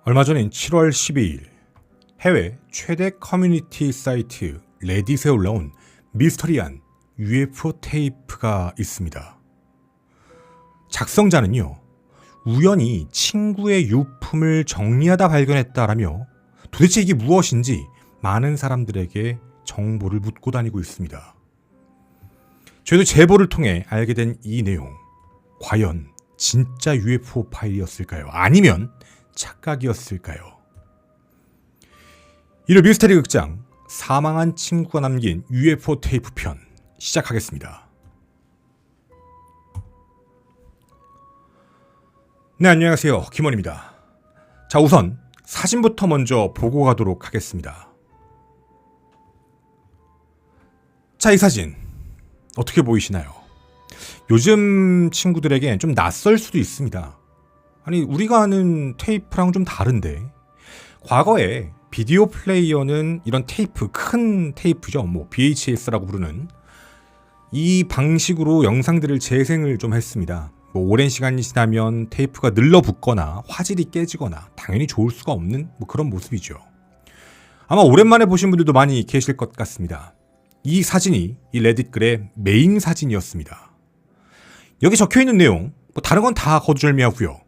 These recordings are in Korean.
얼마 전인 7월 12일 해외 최대 커뮤니티 사이트 레딧에 올라온 미스터리한 UFO 테이프가 있습니다. 작성자는요, 우연히 친구의 유품을 정리하다 발견했다라며 도대체 이게 무엇인지 많은 사람들에게 정보를 묻고 다니고 있습니다. 저희도 제보를 통해 알게 된 이 내용, 과연 진짜 UFO 파일이었을까요? 아니면 착각이었을까요? 일요 미스터리 극장 사망한 친구가 남긴 UFO 테이프 편 시작하겠습니다. 네, 안녕하세요. 김원입니다. 자, 우선 사진부터 먼저 보고 가도록 하겠습니다. 자, 이 사진 어떻게 보이시나요? 요즘 친구들에겐 좀 낯설 수도 있습니다. 아니, 우리가 아는 테이프랑 좀 다른데, 과거에 비디오 플레이어는 이런 테이프, 큰 테이프죠, VHS라고 부르는 이 방식으로 영상들을 재생을 좀 했습니다. 오랜 시간이 지나면 테이프가 늘러붙거나 화질이 깨지거나 당연히 좋을 수가 없는 그런 모습이죠. 아마 오랜만에 보신 분들도 많이 계실 것 같습니다. 이 사진이 이 레딧 글의 메인 사진이었습니다. 여기 적혀있는 내용, 다른 건 다 거두절미하고요.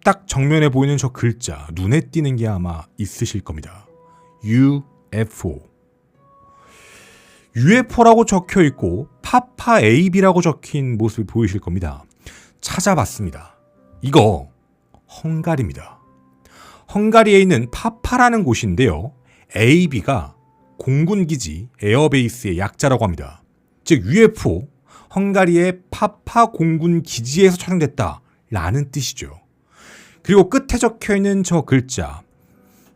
딱 정면에 보이는 저 글자, 눈에 띄는 게 아마 있으실 겁니다. UFO. UFO라고 적혀있고 파파 AB라고 적힌 모습이 보이실 겁니다. 찾아봤습니다. 이거 헝가리입니다. 헝가리에 있는 파파라는 곳인데요, AB가 공군기지 에어베이스의 약자라고 합니다. 즉 UFO, 헝가리의 파파 공군기지에서 촬영됐다라는 뜻이죠. 그리고 끝에 적혀있는 저 글자,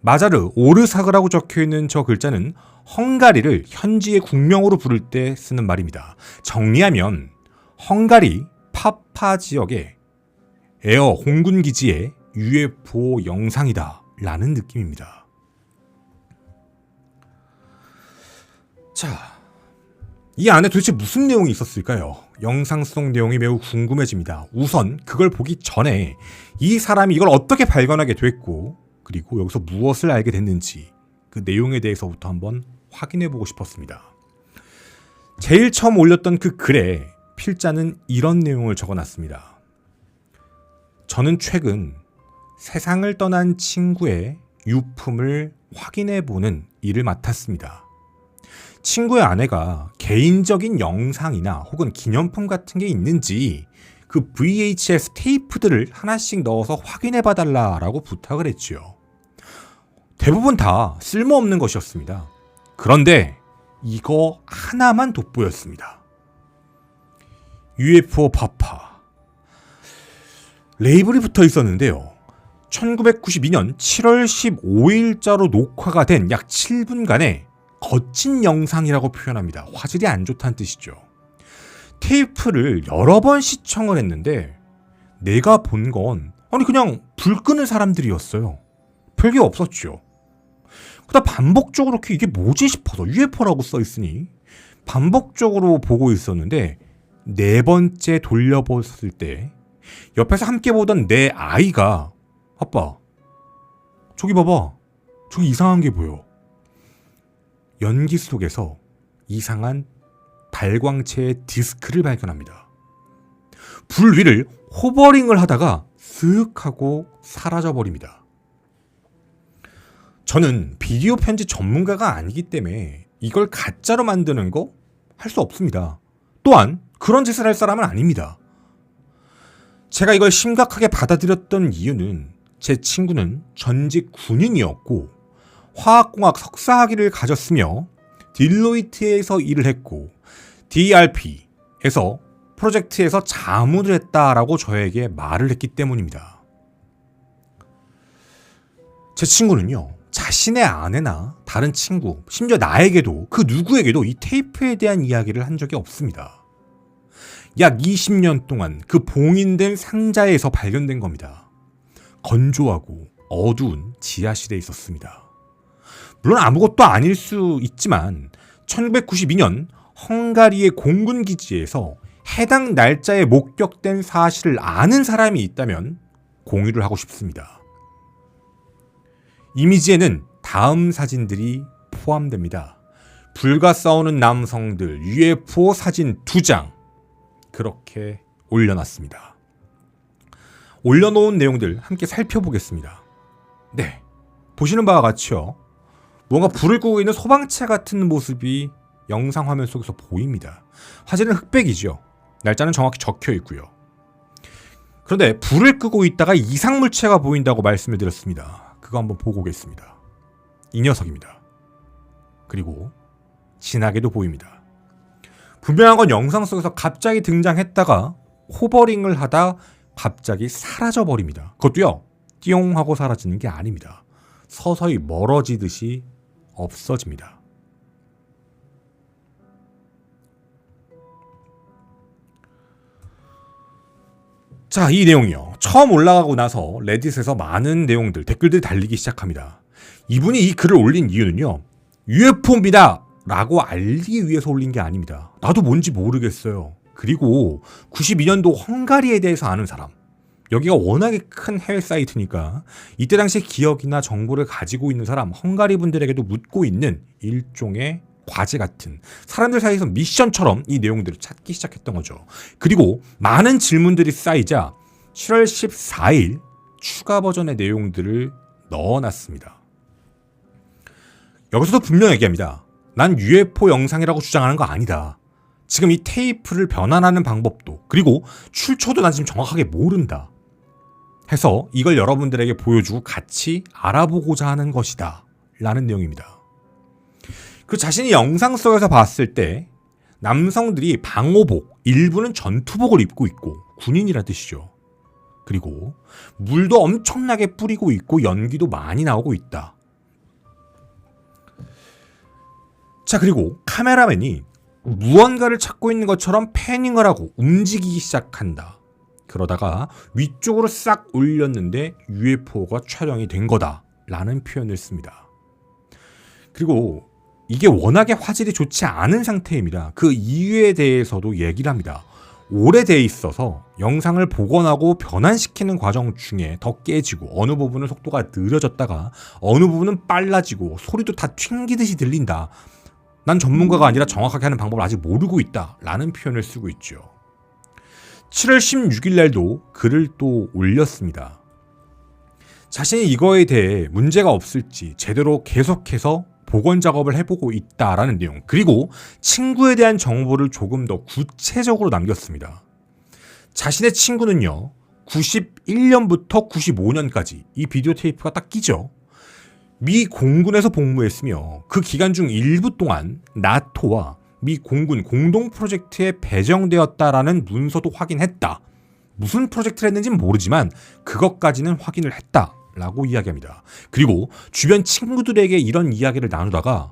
마자르 오르사그라고 적혀있는 저 글자는 헝가리를 현지의 국명으로 부를 때 쓰는 말입니다. 정리하면 헝가리 파파 지역의 에어 공군기지의 UFO 영상이다 라는 느낌입니다. 자, 이 안에 도대체 무슨 내용이 있었을까요? 영상 속 내용이 매우 궁금해집니다. 우선 그걸 보기 전에 이 사람이 이걸 어떻게 발견하게 됐고, 그리고 여기서 무엇을 알게 됐는지 그 내용에 대해서부터 한번 확인해보고 싶었습니다. 제일 처음 올렸던 그 글에 필자는 이런 내용을 적어놨습니다. 저는 최근 세상을 떠난 친구의 유품을 확인해보는 일을 맡았습니다. 친구의 아내가 개인적인 영상이나 혹은 기념품 같은 게 있는지 그 VHS 테이프들을 하나씩 넣어서 확인해봐달라라고 부탁을 했죠. 대부분 다 쓸모없는 것이었습니다. 그런데 이거 하나만 돋보였습니다. UFO 파파. 레이블이 붙어 있었는데요. 1992년 7월 15일자로 녹화가 된 약 7분간의 거친 영상이라고 표현합니다. 화질이 안 좋다는 뜻이죠. 테이프를 여러 번 시청을 했는데 내가 본 건 그냥 불 끄는 사람들이었어요. 별게 없었죠. 그러다 반복적으로 이게 뭐지 싶어서 UFO라고 써있으니 반복적으로 보고 있었는데 네 번째 돌려봤을 때 옆에서 함께 보던 내 아이가 아빠, 저기 봐봐. 저기 이상한 게 보여. 연기 속에서 이상한 발광체의 디스크를 발견합니다. 불 위를 호버링을 하다가 쓱 하고 사라져버립니다. 저는 비디오 편집 전문가가 아니기 때문에 이걸 가짜로 만드는 거 할 수 없습니다. 또한 그런 짓을 할 사람은 아닙니다. 제가 이걸 심각하게 받아들였던 이유는 제 친구는 전직 군인이었고 화학공학 석사학위를 가졌으며 딜로이트에서 일을 했고 DRP에서 프로젝트에서 자문을 했다라고 저에게 말을 했기 때문입니다. 제 친구는요, 자신의 아내나 다른 친구, 심지어 나에게도 그 누구에게도 이 테이프에 대한 이야기를 한 적이 없습니다. 약 20년 동안 그 봉인된 상자에서 발견된 겁니다. 건조하고 어두운 지하실에 있었습니다. 물론 아무것도 아닐 수 있지만 1992년 헝가리의 공군기지에서 해당 날짜에 목격된 사실을 아는 사람이 있다면 공유를 하고 싶습니다. 이미지에는 다음 사진들이 포함됩니다. 불과 싸우는 남성들, UFO 사진 2장 그렇게 올려놨습니다. 올려놓은 내용들 함께 살펴보겠습니다. 네, 보시는 바와 같이요. 뭔가 불을 끄고 있는 소방차 같은 모습이 영상 화면 속에서 보입니다. 화질은 흑백이죠. 날짜는 정확히 적혀 있고요. 그런데 불을 끄고 있다가 이상물체가 보인다고 말씀을 드렸습니다. 그거 한번 보고 오겠습니다. 이 녀석입니다. 그리고 진하게도 보입니다. 분명한 건 영상 속에서 갑자기 등장했다가 호버링을 하다 갑자기 사라져버립니다. 그것도요, 띠용 하고 사라지는 게 아닙니다. 서서히 멀어지듯이 없어집니다. 자, 이 내용이요. 처음 올라가고 나서 레딧에서 많은 내용들, 댓글들이 달리기 시작합니다. 이분이 이 글을 올린 이유는요, UFO입니다! 라고 알리기 위해서 올린 게 아닙니다. 나도 뭔지 모르겠어요. 그리고 92년도 헝가리에 대해서 아는 사람, 여기가 워낙에 큰 해외 사이트니까 이때 당시 기억이나 정보를 가지고 있는 사람, 헝가리 분들에게도 묻고 있는 일종의 과제 같은 사람들 사이에서 미션처럼 이 내용들을 찾기 시작했던 거죠. 그리고 많은 질문들이 쌓이자 7월 14일 추가 버전의 내용들을 넣어놨습니다. 여기서도 분명 얘기합니다. 난 UFO 영상이라고 주장하는 거 아니다. 지금 이 테이프를 변환하는 방법도, 그리고 출처도 난 지금 정확하게 모른다. 해서 이걸 여러분들에게 보여주고 같이 알아보고자 하는 것이다. 라는 내용입니다. 그 자신이 영상 속에서 봤을 때 남성들이 방호복, 일부는 전투복을 입고 있고 군인이라 뜻이죠. 그리고 물도 엄청나게 뿌리고 있고 연기도 많이 나오고 있다. 자, 그리고 카메라맨이 무언가를 찾고 있는 것처럼 패닝을 하고 움직이기 시작한다. 그러다가 위쪽으로 싹 올렸는데 UFO가 촬영이 된 거다 라는 표현을 씁니다. 그리고 이게 워낙에 화질이 좋지 않은 상태입니다. 그 이유에 대해서도 얘기를 합니다. 오래돼 있어서 영상을 복원하고 변환시키는 과정 중에 더 깨지고 어느 부분은 속도가 느려졌다가 어느 부분은 빨라지고 소리도 다 튕기듯이 들린다. 난 전문가가 아니라 정확하게 하는 방법을 아직 모르고 있다 라는 표현을 쓰고 있죠. 7월 16일 날도 글을 또 올렸습니다. 자신이 이거에 대해 문제가 없을지 제대로 계속해서 복원 작업을 해보고 있다라는 내용, 그리고 친구에 대한 정보를 조금 더 구체적으로 남겼습니다. 자신의 친구는요, 91년부터 95년까지 이 비디오 테이프가 딱 끼죠. 미 공군에서 복무했으며 그 기간 중 일부 동안 나토와 미 공군 공동 프로젝트에 배정되었다라는 문서도 확인했다. 무슨 프로젝트를 했는지는 모르지만 그것까지는 확인을 했다 라고 이야기합니다. 그리고 주변 친구들에게 이런 이야기를 나누다가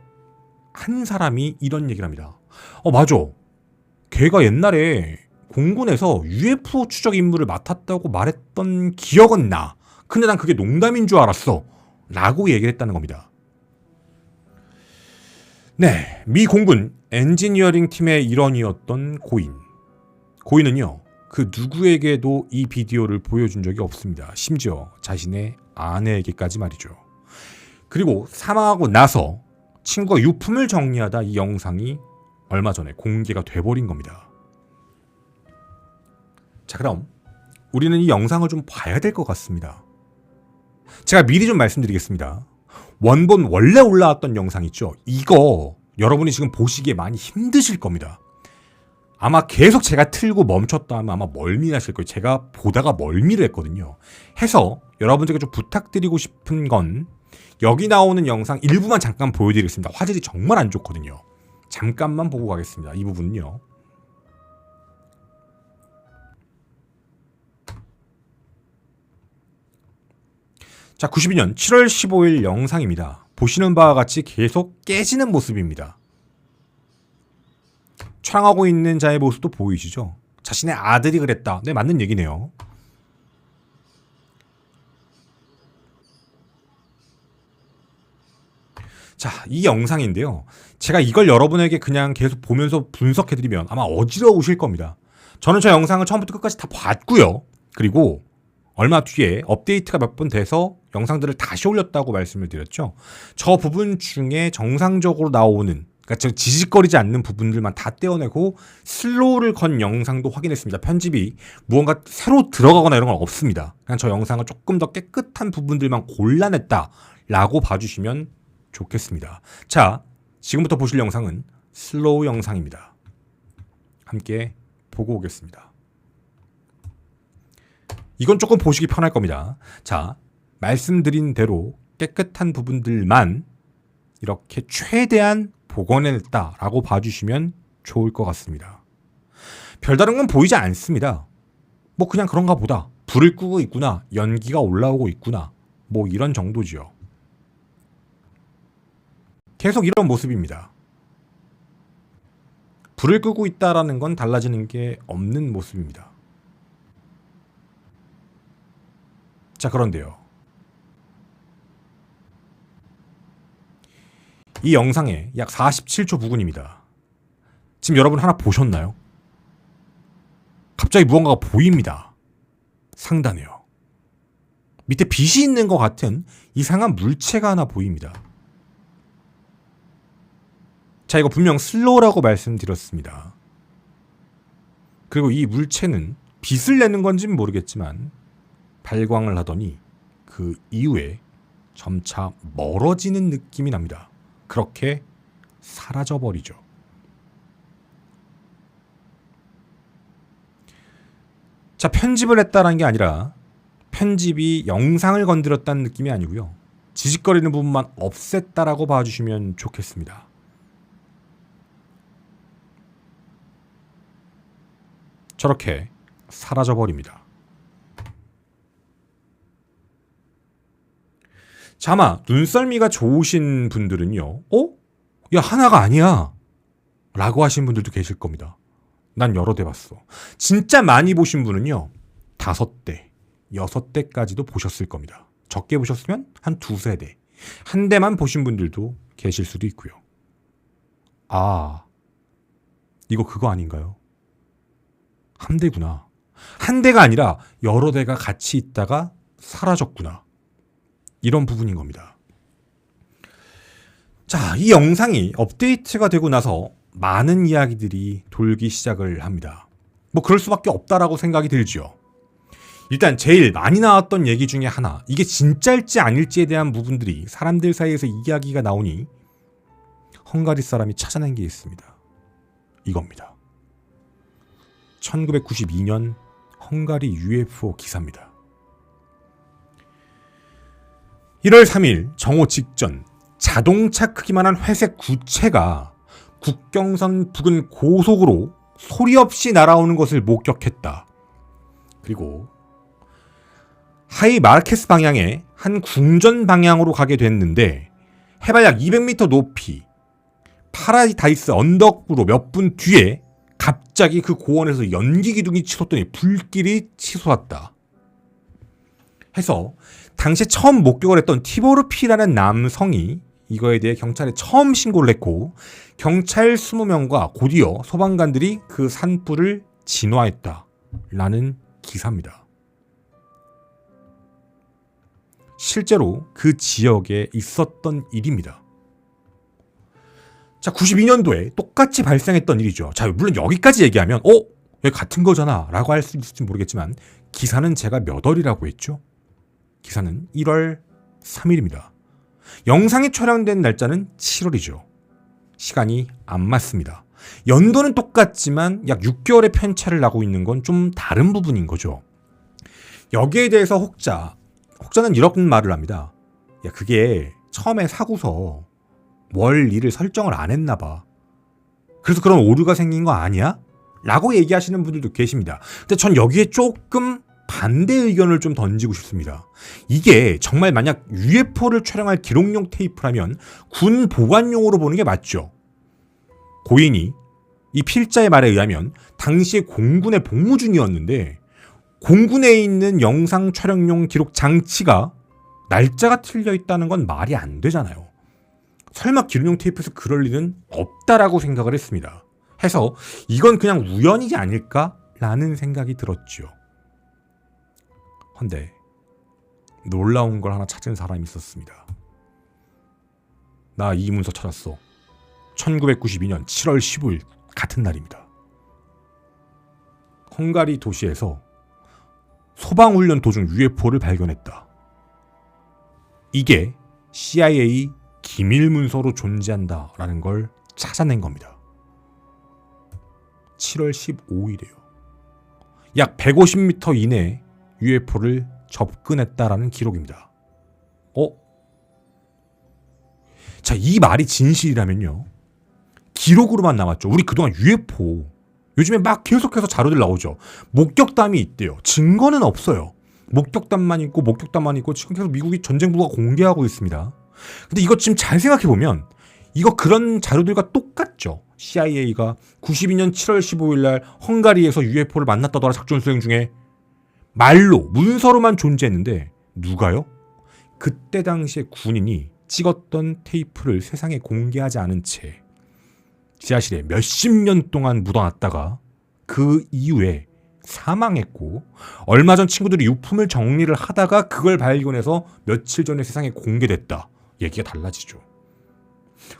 한 사람이 이런 얘기를 합니다. 맞아. 걔가 옛날에 공군에서 UFO 추적 임무를 맡았다고 말했던 기억은 나. 근데 난 그게 농담인 줄 알았어. 라고 얘기를 했다는 겁니다. 네, 미 공군 엔지니어링 팀의 일원이었던 고인. 고인은요, 그 누구에게도 이 비디오를 보여준 적이 없습니다. 심지어 자신의 아내에게까지 말이죠. 그리고 사망하고 나서 친구가 유품을 정리하다 이 영상이 얼마 전에 공개가 돼버린 겁니다. 자, 그럼 우리는 이 영상을 좀 봐야 될 것 같습니다. 제가 미리 좀 말씀드리겠습니다. 원본 원래 올라왔던 영상 있죠? 이거 여러분이 지금 보시기에 많이 힘드실 겁니다. 아마 계속 제가 틀고 멈췄다 하면 아마 멀미나실 거예요. 제가 보다가 멀미를 했거든요. 해서 여러분들께 좀 부탁드리고 싶은 건 여기 나오는 영상 일부만 잠깐 보여드리겠습니다. 화질이 정말 안 좋거든요. 잠깐만 보고 가겠습니다. 이 부분은요. 자, 92년 7월 15일 영상입니다. 보시는 바와 같이 계속 깨지는 모습입니다. 촬영하고 있는 자의 모습도 보이시죠? 자신의 아들이 그랬다. 네, 맞는 얘기네요. 자, 이 영상인데요. 제가 이걸 여러분에게 그냥 계속 보면서 분석해드리면 아마 어지러우실 겁니다. 저는 저 영상을 처음부터 끝까지 다 봤고요. 그리고 얼마 뒤에 업데이트가 몇 번 돼서 영상들을 다시 올렸다고 말씀을 드렸죠. 저 부분 중에 정상적으로 나오는, 그러니까 저 지직거리지 않는 부분들만 다 떼어내고 슬로우를 건 영상도 확인했습니다. 편집이 무언가 새로 들어가거나 이런 건 없습니다. 그냥 저 영상을 조금 더 깨끗한 부분들만 골라냈다라고 봐주시면 좋겠습니다. 자, 지금부터 보실 영상은 슬로우 영상입니다. 함께 보고 오겠습니다. 이건 조금 보시기 편할 겁니다. 자, 말씀드린 대로 깨끗한 부분들만 이렇게 최대한 복원해냈다라고 봐주시면 좋을 것 같습니다. 별다른 건 보이지 않습니다. 뭐 그냥 그런가 보다. 불을 끄고 있구나. 연기가 올라오고 있구나. 뭐 이런 정도지요. 계속 이런 모습입니다. 불을 끄고 있다라는 건 달라지는 게 없는 모습입니다. 자, 그런데요. 이 영상의 약 47초 부근입니다. 지금 여러분 하나 보셨나요? 갑자기 무언가가 보입니다. 상단에요. 밑에 빛이 있는 것 같은 이상한 물체가 하나 보입니다. 자, 이거 분명 슬로우라고 말씀드렸습니다. 그리고 이 물체는 빛을 내는 건지는 모르겠지만 발광을 하더니 그 이후에 점차 멀어지는 느낌이 납니다. 그렇게 사라져버리죠. 자, 편집을 했다는 게 아니라 편집이 영상을 건드렸다는 느낌이 아니고요. 지직거리는 부분만 없앴다라고 봐주시면 좋겠습니다. 저렇게 사라져버립니다. 자, 아마 눈썰미가 좋으신 분들은요. 야, 하나가 아니야 라고 하신 분들도 계실 겁니다. 난 여러 대 봤어. 진짜 많이 보신 분은요. 5대, 6대까지도 보셨을 겁니다. 적게 보셨으면 한 2-3대. 한 대만 보신 분들도 계실 수도 있고요. 아, 이거 그거 아닌가요? 한 대구나. 한 대가 아니라 여러 대가 같이 있다가 사라졌구나. 이런 부분인 겁니다. 자, 이 영상이 업데이트가 되고 나서 많은 이야기들이 돌기 시작을 합니다. 뭐 그럴 수밖에 없다라고 생각이 들지요. 일단 제일 많이 나왔던 얘기 중에 하나, 이게 진짜일지 아닐지에 대한 부분들이 사람들 사이에서 이야기가 나오니 헝가리 사람이 찾아낸 게 있습니다. 이겁니다. 1992년 헝가리 UFO 기사입니다. 1월 3일 정오 직전 자동차 크기만한 회색 구체가 국경선 부근 고속으로 소리 없이 날아오는 것을 목격했다. 그리고 하이 마르케스 방향의 한 궁전 방향으로 가게 됐는데 해발 약 200m 높이 파라다이스 언덕으로 몇 분 뒤에 갑자기 그 고원에서 연기 기둥이 치솟더니 불길이 치솟았다. 해서 당시에 처음 목격을 했던 티보르 P라는 남성이 이거에 대해 경찰에 처음 신고를 했고 경찰 20명과 곧이어 소방관들이 그 산불을 진화했다라는 기사입니다. 실제로 그 지역에 있었던 일입니다. 자, 92년도에 똑같이 발생했던 일이죠. 자, 물론 여기까지 얘기하면 왜 같은 거잖아 라고 할 수 있을지 모르겠지만 기사는 제가 몇 월이라고 했죠? 기사는 1월 3일입니다. 영상이 촬영된 날짜는 7월이죠. 시간이 안 맞습니다. 연도는 똑같지만 약 6개월의 편차를 나고 있는 건 좀 다른 부분인 거죠. 여기에 대해서 혹자는 이런 말을 합니다. 야, 그게 처음에 사고서 월 일을 설정을 안 했나 봐. 그래서 그런 오류가 생긴 거 아니야? 라고 얘기하시는 분들도 계십니다. 근데 전 여기에 조금 반대 의견을 좀 던지고 싶습니다. 이게 정말 만약 UFO를 촬영할 기록용 테이프라면 군 보관용으로 보는 게 맞죠. 고인이 이 필자의 말에 의하면 당시에 공군의 복무 중이었는데 공군에 있는 영상 촬영용 기록 장치가 날짜가 틀려 있다는 건 말이 안 되잖아요. 설마 기록용 테이프에서 그럴 리는 없다라고 생각을 했습니다. 해서 이건 그냥 우연이 아닐까라는 생각이 들었죠. 헌데 놀라운 걸 하나 찾은 사람이 있었습니다. 나 이 문서 찾았어. 1992년 7월 15일 같은 날입니다. 헝가리 도시에서 소방훈련 도중 UFO를 발견했다. 이게 CIA 기밀문서로 존재한다라는 걸 찾아낸 겁니다. 7월 15일에요. 약 150m 이내에 UFO를 접근했다라는 기록입니다. 자, 이 말이 진실이라면요. 기록으로만 남았죠. 우리 그동안 UFO 요즘에 막 계속해서 자료들 나오죠. 목격담이 있대요. 증거는 없어요. 목격담만 있고 지금 계속 미국이 전쟁부가 공개하고 있습니다. 근데 이거 지금 잘 생각해보면 이거 그런 자료들과 똑같죠. CIA가 92년 7월 15일 날 헝가리에서 UFO를 만났다더라 작전 수행 중에 말로 문서로만 존재했는데 누가요? 그때 당시에 군인이 찍었던 테이프를 세상에 공개하지 않은 채 지하실에 몇십 년 동안 묻어놨다가 그 이후에 사망했고 얼마 전 친구들이 유품을 정리를 하다가 그걸 발견해서 며칠 전에 세상에 공개됐다. 얘기가 달라지죠.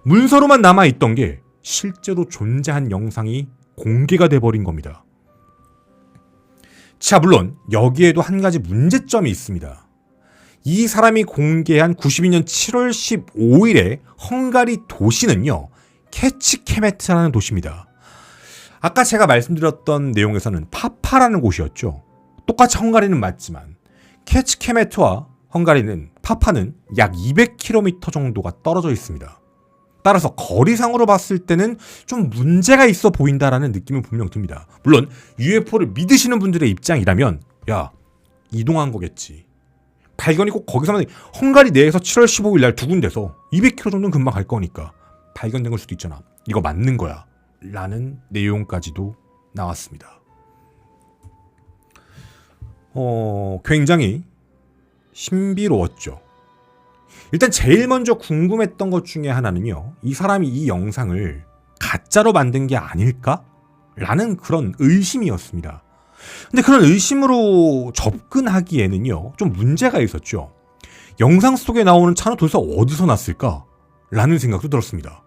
문서로만 남아있던 게 실제로 존재한 영상이 공개가 돼버린 겁니다. 자, 물론 여기에도 한 가지 문제점이 있습니다. 이 사람이 공개한 92년 7월 15일에 헝가리 도시는요. 캐치케메트라는 도시입니다. 아까 제가 말씀드렸던 내용에서는 파파라는 곳이었죠. 똑같이 헝가리는 맞지만 캐치케메트와 파파는 약 200km 정도가 떨어져 있습니다. 따라서 거리상으로 봤을 때는 좀 문제가 있어 보인다라는 느낌은 분명 듭니다. 물론 UFO를 믿으시는 분들의 입장이라면 야, 이동한 거겠지. 발견이 꼭 거기서만 헝가리 내에서 7월 15일 날 두 군데서 200km 정도는 금방 갈 거니까 발견된 걸 수도 있잖아. 이거 맞는 거야. 라는 내용까지도 나왔습니다. 굉장히 신비로웠죠. 일단 제일 먼저 궁금했던 것 중에 하나는요. 이 사람이 이 영상을 가짜로 만든 게 아닐까? 라는 그런 의심이었습니다. 근데 그런 의심으로 접근하기에는요. 좀 문제가 있었죠. 영상 속에 나오는 차는 도대체 어디서 났을까? 라는 생각도 들었습니다.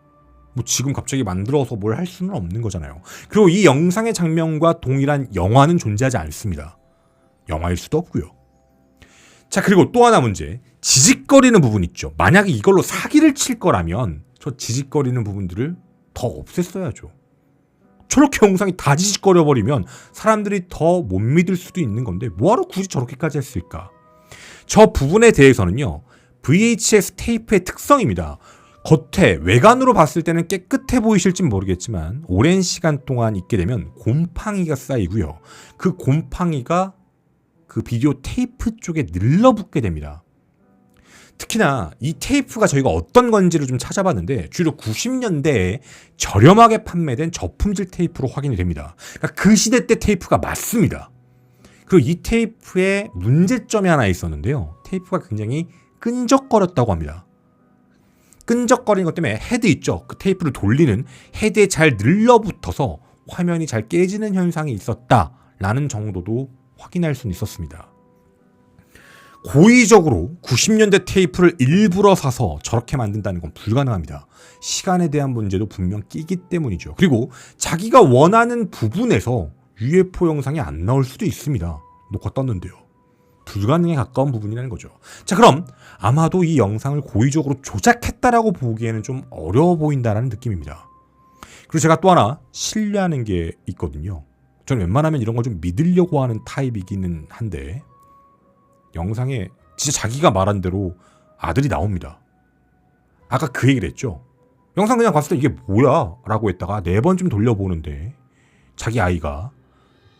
뭐 지금 갑자기 만들어서 뭘 할 수는 없는 거잖아요. 그리고 이 영상의 장면과 동일한 영화는 존재하지 않습니다. 영화일 수도 없고요. 자, 그리고 또 하나 문제. 지직거리는 부분 있죠. 만약에 이걸로 사기를 칠 거라면 저 지직거리는 부분들을 더 없앴어야죠. 저렇게 영상이 다 지직거려 버리면 사람들이 더 못 믿을 수도 있는 건데 뭐하러 굳이 저렇게까지 했을까? 저 부분에 대해서는요. VHS 테이프의 특성입니다. 겉에 외관으로 봤을 때는 깨끗해 보이실진 모르겠지만 오랜 시간 동안 있게 되면 곰팡이가 쌓이고요. 그 곰팡이가 그 비디오 테이프 쪽에 늘러붙게 됩니다. 특히나 이 테이프가 저희가 어떤 건지를 좀 찾아봤는데 주로 90년대에 저렴하게 판매된 저품질 테이프로 확인이 됩니다. 그러니까 그 시대 때 테이프가 맞습니다. 그리고 이 테이프에 문제점이 하나 있었는데요. 테이프가 굉장히 끈적거렸다고 합니다. 끈적거리는 것 때문에 헤드 있죠. 그 테이프를 돌리는 헤드에 잘 늘러붙어서 화면이 잘 깨지는 현상이 있었다라는 정도도 확인할 수는 있었습니다. 고의적으로 90년대 테이프를 일부러 사서 저렇게 만든다는 건 불가능합니다. 시간에 대한 문제도 분명 끼기 때문이죠. 그리고 자기가 원하는 부분에서 UFO 영상이 안 나올 수도 있습니다. 녹화 떴는데요. 불가능에 가까운 부분이라는 거죠. 자, 그럼 아마도 이 영상을 고의적으로 조작했다라고 보기에는 좀 어려워 보인다라는 느낌입니다. 그리고 제가 또 하나 신뢰하는 게 있거든요. 저는 웬만하면 이런 걸 좀 믿으려고 하는 타입이기는 한데 영상에 진짜 자기가 말한 대로 아들이 나옵니다. 아까 그 얘기를 했죠. 영상 그냥 봤을 때 이게 뭐야? 라고 했다가 4번쯤 돌려보는데 자기 아이가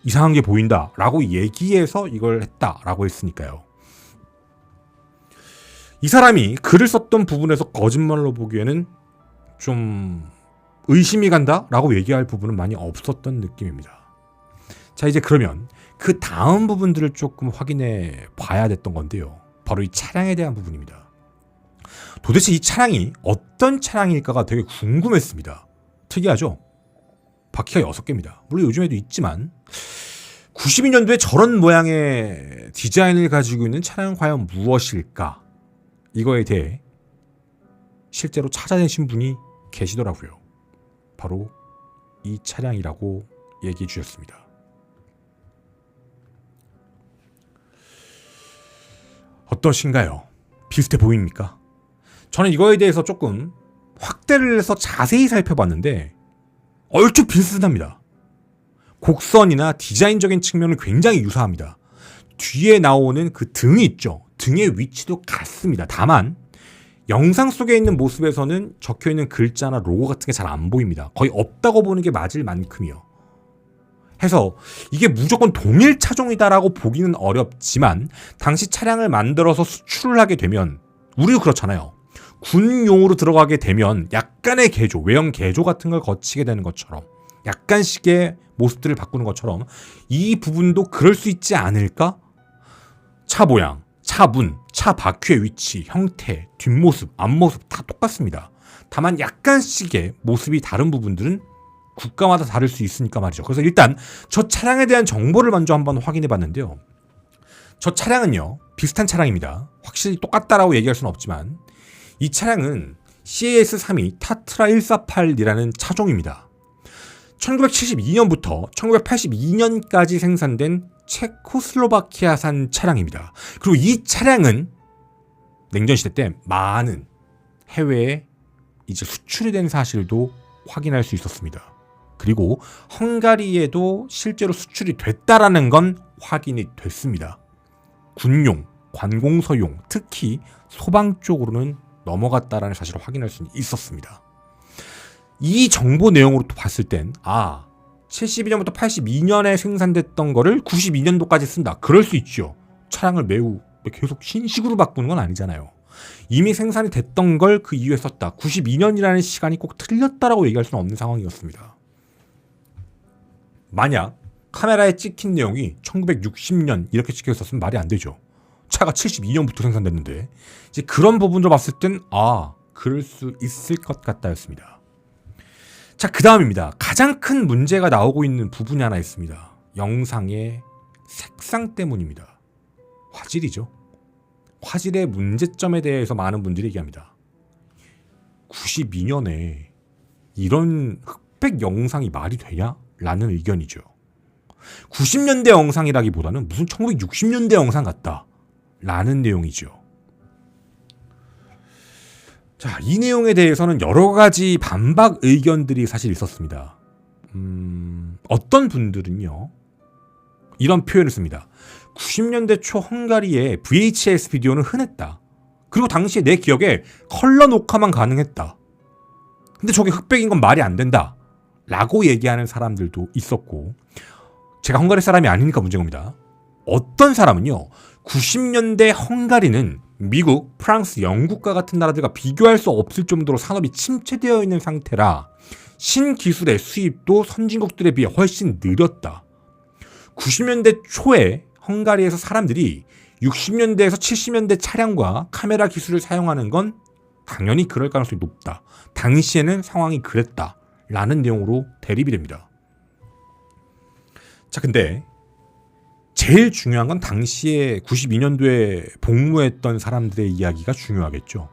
이상한 게 보인다 라고 얘기해서 이걸 했다라고 했으니까요. 이 사람이 글을 썼던 부분에서 거짓말로 보기에는 좀 의심이 간다 라고 얘기할 부분은 많이 없었던 느낌입니다. 자, 이제 그러면 그 다음 부분들을 조금 확인해 봐야 됐던 건데요. 바로 이 차량에 대한 부분입니다. 도대체 이 차량이 어떤 차량일까가 되게 궁금했습니다. 특이하죠? 바퀴가 6개입니다. 물론 요즘에도 있지만 92년도에 저런 모양의 디자인을 가지고 있는 차량은 과연 무엇일까? 이거에 대해 실제로 찾아내신 분이 계시더라고요. 바로 이 차량이라고 얘기해 주셨습니다. 어떠신가요? 비슷해 보입니까? 저는 이거에 대해서 조금 확대를 해서 자세히 살펴봤는데 얼추 비슷합니다. 곡선이나 디자인적인 측면은 굉장히 유사합니다. 뒤에 나오는 그 등이 있죠. 등의 위치도 같습니다. 다만 영상 속에 있는 모습에서는 적혀있는 글자나 로고 같은 게 잘 안 보입니다. 거의 없다고 보는 게 맞을 만큼이요. 해서 이게 무조건 동일 차종이다라고 보기는 어렵지만 당시 차량을 만들어서 수출을 하게 되면 우리도 그렇잖아요. 군용으로 들어가게 되면 약간의 개조, 외형 개조 같은 걸 거치게 되는 것처럼 약간씩의 모습들을 바꾸는 것처럼 이 부분도 그럴 수 있지 않을까? 차 모양, 차 문, 차 바퀴의 위치, 형태, 뒷모습, 앞모습 다 똑같습니다. 다만 약간씩의 모습이 다른 부분들은 국가마다 다를 수 있으니까 말이죠. 그래서 일단 저 차량에 대한 정보를 먼저 한번 확인해 봤는데요. 저 차량은요, 비슷한 차량입니다. 확실히 똑같다라고 얘기할 수는 없지만 이 차량은 CAS-32 타트라 148이라는 차종입니다. 1972년부터 1982년까지 생산된 체코슬로바키아산 차량입니다. 그리고 이 차량은 냉전시대 때 많은 해외에 이제 수출이 된 사실도 확인할 수 있었습니다. 그리고 헝가리에도 실제로 수출이 됐다라는 건 확인이 됐습니다. 군용, 관공서용, 특히 소방 쪽으로는 넘어갔다라는 사실을 확인할 수 있었습니다. 이 정보 내용으로 또 봤을 땐 72년부터 82년에 생산됐던 거를 92년도까지 쓴다. 그럴 수 있죠. 차량을 매우 계속 신식으로 바꾸는 건 아니잖아요. 이미 생산이 됐던 걸 그 이후에 썼다. 92년이라는 시간이 꼭 틀렸다라고 얘기할 수는 없는 상황이었습니다. 만약 카메라에 찍힌 내용이 1960년 이렇게 찍혀 있었으면 말이 안 되죠. 차가 72년부터 생산됐는데 이제 그런 부분으로 봤을 땐 그럴 수 있을 것 같다였습니다. 자, 그 다음입니다. 가장 큰 문제가 나오고 있는 부분이 하나 있습니다. 영상의 색상 때문입니다. 화질이죠. 화질의 문제점에 대해서 많은 분들이 얘기합니다. 92년에 이런 흑백 영상이 말이 되냐? 라는 의견이죠. 90년대 영상이라기보다는 무슨 1960년대 영상 같다. 라는 내용이죠. 자, 이 내용에 대해서는 여러 가지 반박 의견들이 사실 있었습니다. 어떤 분들은요, 이런 표현을 씁니다. 90년대 초 헝가리의 VHS 비디오는 흔했다. 그리고 당시에 내 기억에 컬러 녹화만 가능했다. 근데 저게 흑백인 건 말이 안 된다. 라고 얘기하는 사람들도 있었고, 제가 헝가리 사람이 아니니까 문제인 겁니다. 어떤 사람은요, 90년대 헝가리는 미국, 프랑스, 영국과 같은 나라들과 비교할 수 없을 정도로 산업이 침체되어 있는 상태라 신기술의 수입도 선진국들에 비해 훨씬 느렸다. 90년대 초에 헝가리에서 사람들이 60년대에서 70년대 차량과 카메라 기술을 사용하는 건 당연히 그럴 가능성이 높다. 당시에는 상황이 그랬다. 라는 내용으로 대립이 됩니다. 자, 근데 제일 중요한 건 당시에 92년도에 복무했던 사람들의 이야기가 중요하겠죠.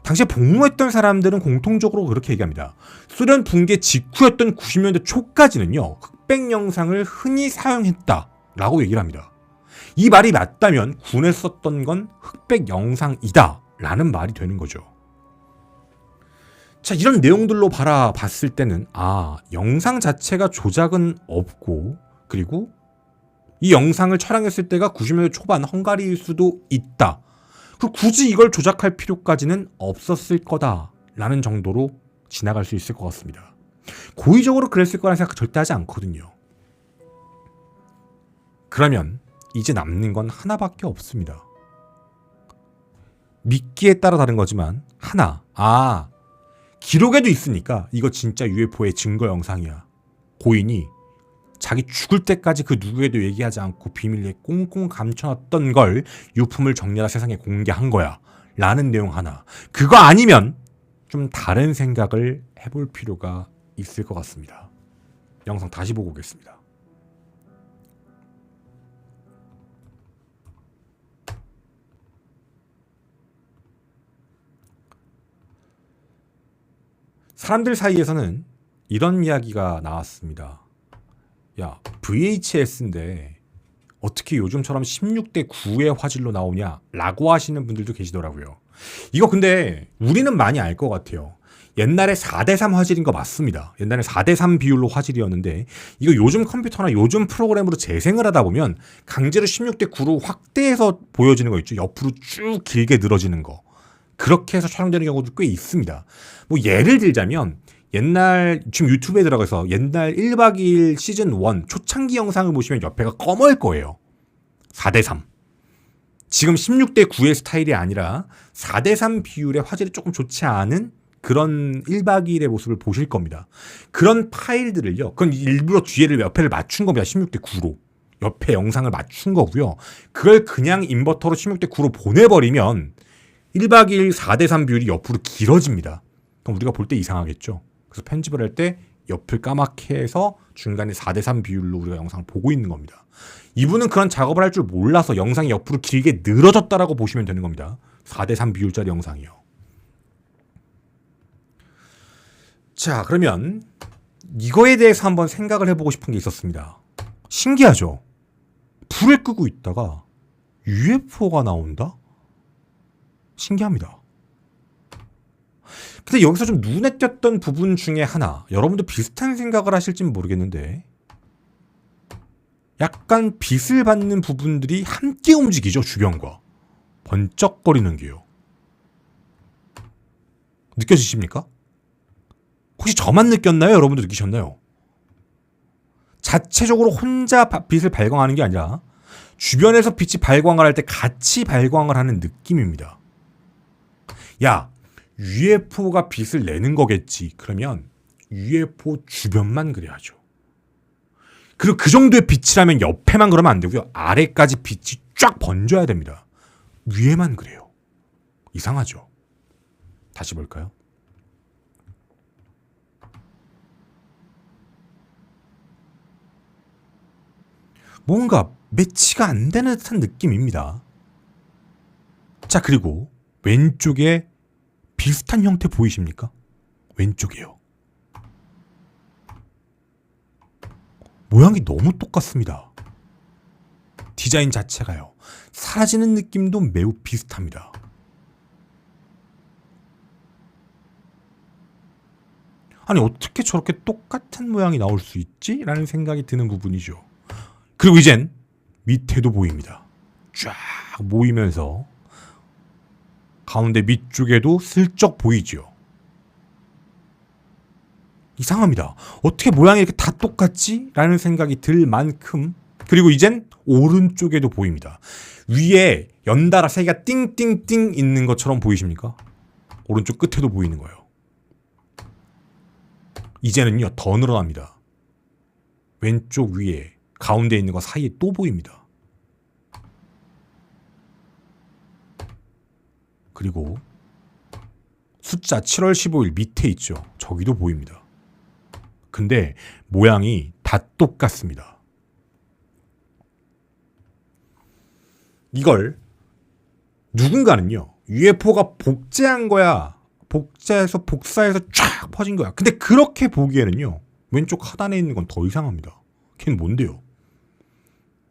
당시에 복무했던 사람들은 공통적으로 그렇게 얘기합니다. 소련 붕괴 직후였던 90년대 초까지는요, 흑백 영상을 흔히 사용했다라고 얘기를 합니다. 이 말이 맞다면 군에 썼던 건 흑백 영상이다 라는 말이 되는 거죠. 자, 이런 내용들로 바라봤을 때는 영상 자체가 조작은 없고, 그리고 이 영상을 촬영했을 때가 90년대 초반 헝가리일 수도 있다. 그리고 굳이 이걸 조작할 필요까지는 없었을 거다라는 정도로 지나갈 수 있을 것 같습니다. 고의적으로 그랬을 거라는 생각 절대 하지 않거든요. 그러면 이제 남는 건 하나밖에 없습니다. 믿기에 따라 다른 거지만 하나, 기록에도 있으니까 이거 진짜 UFO의 증거 영상이야. 고인이 자기 죽을 때까지 그 누구에도 얘기하지 않고 비밀리에 꽁꽁 감춰놨던 걸 유품을 정리하다 세상에 공개한 거야 라는 내용 하나. 그거 아니면 좀 다른 생각을 해볼 필요가 있을 것 같습니다. 영상 다시 보고 오겠습니다. 사람들 사이에서는 이런 이야기가 나왔습니다. 야, VHS인데 어떻게 요즘처럼 16대 9의 화질로 나오냐? 라고 하시는 분들도 계시더라고요. 이거 근데 우리는 많이 알 것 같아요. 옛날에 4대 3 화질인 거 맞습니다. 옛날에 4대 3 비율로 화질이었는데 이거 요즘 컴퓨터나 요즘 프로그램으로 재생을 하다 보면 강제로 16대 9로 확대해서 보여지는 거 있죠. 옆으로 쭉 길게 늘어지는 거. 그렇게 해서 촬영되는 경우도 꽤 있습니다. 뭐 예를 들자면 옛날 지금 유튜브에 들어가서 옛날 1박 2일 시즌 1 초창기 영상을 보시면 옆에가 검을 거예요. 4대 3. 지금 16대 9의 스타일이 아니라 4대 3 비율의 화질이 조금 좋지 않은 그런 1박 2일의 모습을 보실 겁니다. 그런 파일들을요. 그건 일부러 뒤에를 옆에를 맞춘 겁니다. 16대 9로. 옆에 영상을 맞춘 거고요. 그걸 그냥 인버터로 16대 9로 보내버리면 1박 2일 4대 3 비율이 옆으로 길어집니다. 그럼 우리가 볼 때 이상하겠죠. 그래서 편집을 할 때 옆을 까맣게 해서 중간에 4대 3 비율로 우리가 영상을 보고 있는 겁니다. 이분은 그런 작업을 할 줄 몰라서 영상이 옆으로 길게 늘어졌다라고 보시면 되는 겁니다. 4대 3 비율짜리 영상이요. 자, 그러면 이거에 대해서 한번 생각을 해보고 싶은 게 있었습니다. 신기하죠? 불을 끄고 있다가 UFO가 나온다? 신기합니다. 근데 여기서 좀 눈에 띄었던 부분 중에 하나, 여러분도 비슷한 생각을 하실진 모르겠는데 약간 빛을 받는 부분들이 함께 움직이죠. 주변과 번쩍거리는 게요. 느껴지십니까? 혹시 저만 느꼈나요? 여러분도 느끼셨나요? 자체적으로 혼자 빛을 발광하는 게 아니라 주변에서 빛이 발광을 할 때 같이 발광을 하는 느낌입니다. 야, UFO가 빛을 내는 거겠지. 그러면 UFO 주변만 그래야죠. 그리고 그 정도의 빛이라면 옆에만 그러면 안 되고요. 아래까지 빛이 쫙 번져야 됩니다. 위에만 그래요. 이상하죠? 다시 볼까요? 뭔가 매치가 안 되는 듯한 느낌입니다. 자, 그리고 왼쪽에 비슷한 형태 보이십니까? 왼쪽이에요. 모양이 너무 똑같습니다. 디자인 자체가요. 사라지는 느낌도 매우 비슷합니다. 아니, 어떻게 저렇게 똑같은 모양이 나올 수 있지? 라는 생각이 드는 부분이죠. 그리고 이젠 밑에도 보입니다. 쫙 모이면서 가운데 밑쪽에도 슬쩍 보이죠. 이상합니다. 어떻게 모양이 이렇게 다 똑같지? 라는 생각이 들 만큼. 그리고 이젠 오른쪽에도 보입니다. 위에 연달아 세 개가 띵띵띵 있는 것처럼 보이십니까? 오른쪽 끝에도 보이는 거예요. 이제는요, 더 늘어납니다. 왼쪽 위에 가운데 있는 거 사이에 또 보입니다. 그리고 숫자 7월 15일 밑에 있죠. 저기도 보입니다. 근데 모양이 다 똑같습니다. 이걸 누군가는요, UFO가 복제한 거야. 복제해서 복사해서 쫙 퍼진 거야. 근데 그렇게 보기에는요, 왼쪽 하단에 있는 건 더 이상합니다. 걔는 뭔데요?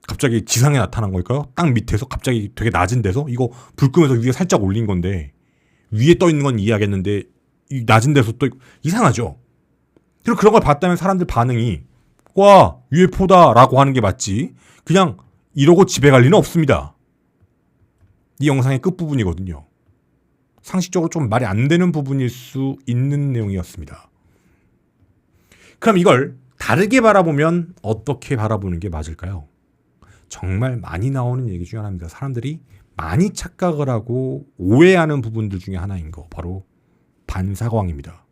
갑자기 지상에 나타난 걸까요? 땅 밑에서 갑자기 되게 낮은 데서 이거 불 끄면서 위에 살짝 올린 건데 위에 떠 있는 건 이해하겠는데 이 낮은 데서 또 이상하죠? 그리고 그런 걸 봤다면 사람들 반응이 와, UFO다 라고 하는 게 맞지 그냥 이러고 집에 갈 리는 없습니다. 이 영상의 끝부분이거든요. 상식적으로 좀 말이 안 되는 부분일 수 있는 내용이었습니다. 그럼 이걸 다르게 바라보면 어떻게 바라보는 게 맞을까요? 정말 많이 나오는 얘기 중에 하나입니다. 사람들이 많이 착각을 하고 오해하는 부분들 중에 하나인 거, 바로 반사광입니다.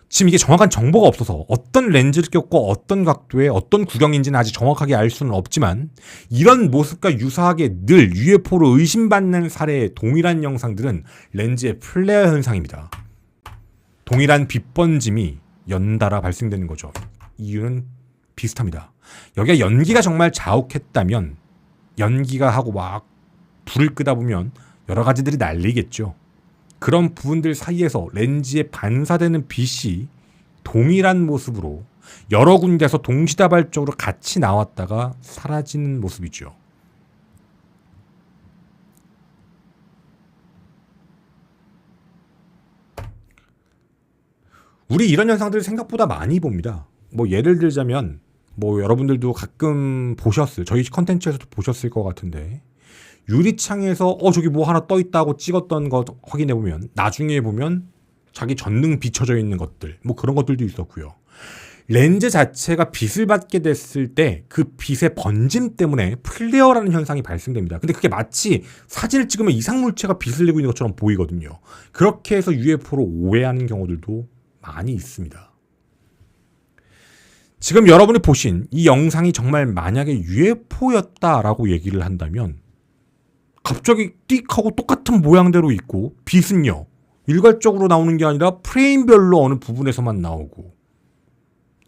지금 이게 정확한 정보가 없어서 어떤 렌즈를 꼈고 어떤 각도에 어떤 구경인지는 아직 정확하게 알 수는 없지만 이런 모습과 유사하게 늘 UFO로 의심받는 사례의 동일한 영상들은 렌즈의 플레어 현상입니다. 동일한 빛 번짐이 연달아 발생되는 거죠. 이유는 비슷합니다. 여기가 연기가 정말 자욱했다면 연기가 하고 막 불을 끄다 보면 여러 가지들이 날리겠죠. 그런 부분들 사이에서 렌즈에 반사되는 빛이 동일한 모습으로 여러 군데서 동시다발적으로 같이 나왔다가 사라지는 모습이죠. 우리 이런 현상들을 생각보다 많이 봅니다. 뭐 예를 들자면 뭐 여러분들도 가끔 보셨을, 저희 컨텐츠에서도 보셨을 것 같은데, 유리창에서 저기 뭐 하나 떠 있다고 찍었던 거 확인해 보면 나중에 보면 자기 전등 비춰져 있는 것들, 뭐 그런 것들도 있었고요. 렌즈 자체가 빛을 받게 됐을 때 그 빛의 번짐 때문에 플레어라는 현상이 발생됩니다. 근데 그게 마치 사진을 찍으면 이상물체가 빛을 내고 있는 것처럼 보이거든요. 그렇게 해서 UFO로 오해하는 경우들도 많이 있습니다. 지금 여러분이 보신 이 영상이 정말 만약에 UFO였다라고 얘기를 한다면 갑자기 띡 하고 똑같은 모양대로 있고 빛은요 일괄적으로 나오는 게 아니라 프레임별로 어느 부분에서만 나오고,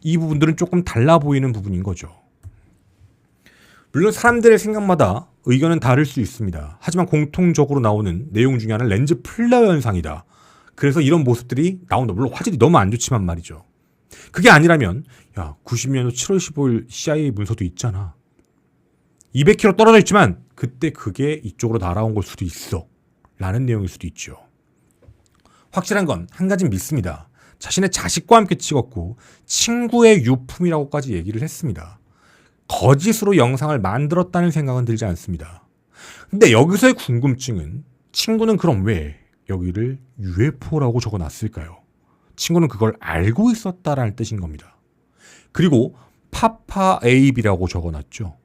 이 부분들은 조금 달라 보이는 부분인 거죠. 물론 사람들의 생각마다 의견은 다를 수 있습니다. 하지만 공통적으로 나오는 내용 중에 하나는 렌즈 플레어 현상이다. 그래서 이런 모습들이 나온다. 물론 화질이 너무 안 좋지만 말이죠. 그게 아니라면 90년도 7월 15일 CIA 문서도 있잖아. 200km 떨어져 있지만 그때 그게 이쪽으로 날아온 걸 수도 있어. 라는 내용일 수도 있죠. 확실한 건 한 가지는 믿습니다. 자신의 자식과 함께 찍었고 친구의 유품이라고까지 얘기를 했습니다. 거짓으로 영상을 만들었다는 생각은 들지 않습니다. 근데 여기서의 궁금증은 친구는 그럼 왜 여기를 UFO라고 적어놨을까요? 친구는 그걸 알고 있었다라는 뜻인 겁니다. 그리고 파파 에이비라고 적어놨죠.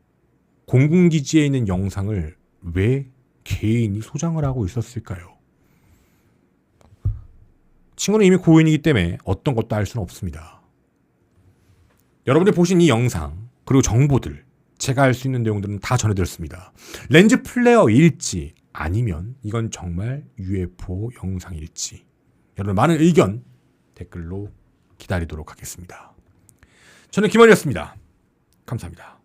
공군기지에 있는 영상을 왜 개인이 소장을 하고 있었을까요? 친구는 이미 고인이기 때문에 어떤 것도 알 수는 없습니다. 여러분이 보신 이 영상 그리고 정보들, 제가 알 수 있는 내용들은 다 전해드렸습니다. 렌즈 플레어일지 아니면 이건 정말 UFO 영상일지 여러분 많은 의견 댓글로 기다리도록 하겠습니다. 저는 김원이었습니다. 감사합니다.